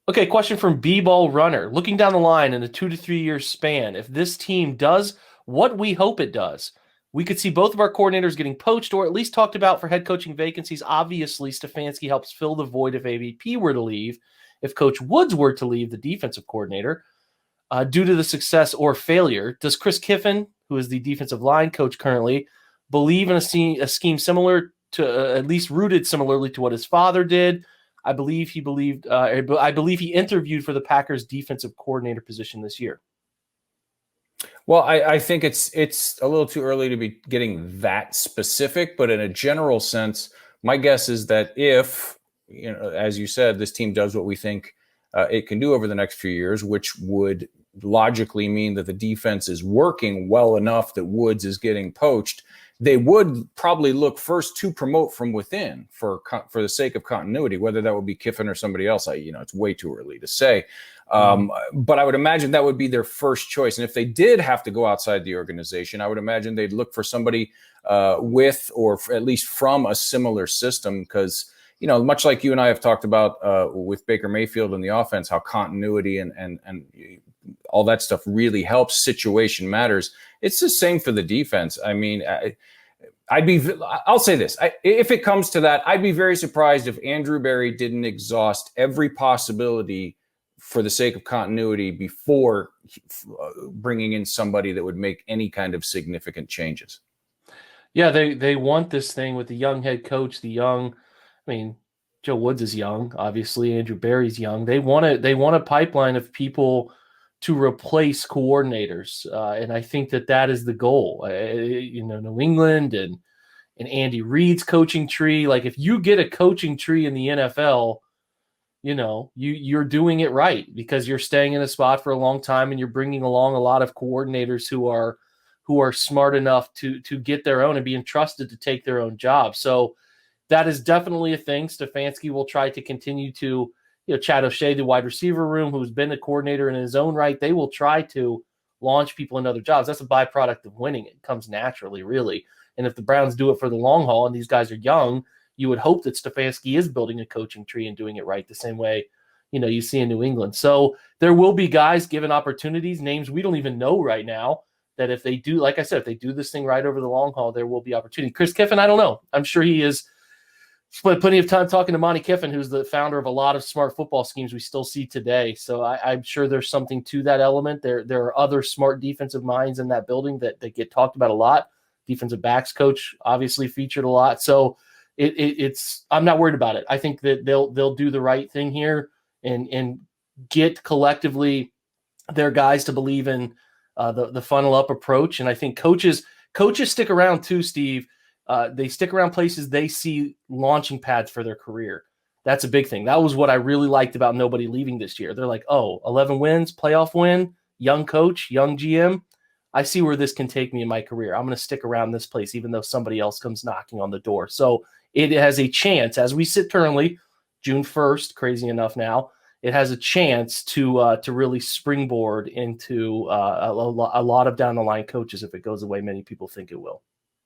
Okay, question from B-Ball Runner. Looking down the line in a 2 to 3 year span, if this team does what we hope it does, we could see both of our coordinators getting poached or at least talked about for head coaching vacancies. Obviously, Stefanski helps fill the void if AVP were to leave. If Coach Woods were to leave, the defensive coordinator, due to the success or failure, does Chris Kiffin, who is the defensive line coach currently, believe in a scheme similar to, at least rooted similarly to what his father did? I believe he interviewed for the Packers defensive coordinator position this year. Well, I think it's a little too early to be getting that specific, but in a general sense, my guess is that if, as you said, this team does what we think it can do over the next few years, which would logically mean that the defense is working well enough that Woods is getting poached, they would probably look first to promote from within for the sake of continuity, whether that would be Kiffin or somebody else. It's way too early to say. But I would imagine that would be their first choice. And if they did have to go outside the organization, I would imagine they'd look for somebody with or at least from a similar system, because much like you and I have talked about with Baker Mayfield and the offense, how continuity and all that stuff really helps. Situation matters. It's the same for the defense. I mean, I'll say this. If it comes to that, I'd be very surprised if Andrew Berry didn't exhaust every possibility for the sake of continuity before bringing in somebody that would make any kind of significant changes. Yeah, they want this thing with the young head coach, Joe Woods is young, obviously. Andrew Berry's young. They want a pipeline of people to replace coordinators, and I think that is the goal. New England and Andy Reid's coaching tree. Like, if you get a coaching tree in the NFL, you're doing it right, because you're staying in a spot for a long time and you're bringing along a lot of coordinators who are smart enough to get their own and be entrusted to take their own job. So that is definitely a thing. Stefanski will try to continue to, Chad O'Shea, the wide receiver room, who's been the coordinator in his own right, they will try to launch people into other jobs. That's a byproduct of winning. It comes naturally, really. And if the Browns do it for the long haul and these guys are young, you would hope that Stefanski is building a coaching tree and doing it right the same way, you see in New England. So there will be guys given opportunities, names we don't even know right now, that if they do, like I said, if they do this thing right over the long haul, there will be opportunity. Chris Kiffin, I don't know. I'm sure he is spent plenty of time talking to Monty Kiffin, who's the founder of a lot of smart football schemes we still see today. So I'm sure there's something to that element. There are other smart defensive minds in that building that get talked about a lot. Defensive backs coach obviously featured a lot. So it's I'm not worried about it. I think that they'll do the right thing here and get collectively their guys to believe in the funnel up approach. And I think coaches stick around too, Steve. They stick around places they see launching pads for their career. That's a big thing. That was what I really liked about nobody leaving this year. They're like, 11 wins, playoff win, young coach, young GM. I see where this can take me in my career. I'm going to stick around this place, even though somebody else comes knocking on the door. So it has a chance, as we sit currently, June 1st, crazy enough now, it has a chance to really springboard into a lot of down the line coaches if it goes the way many people think it will.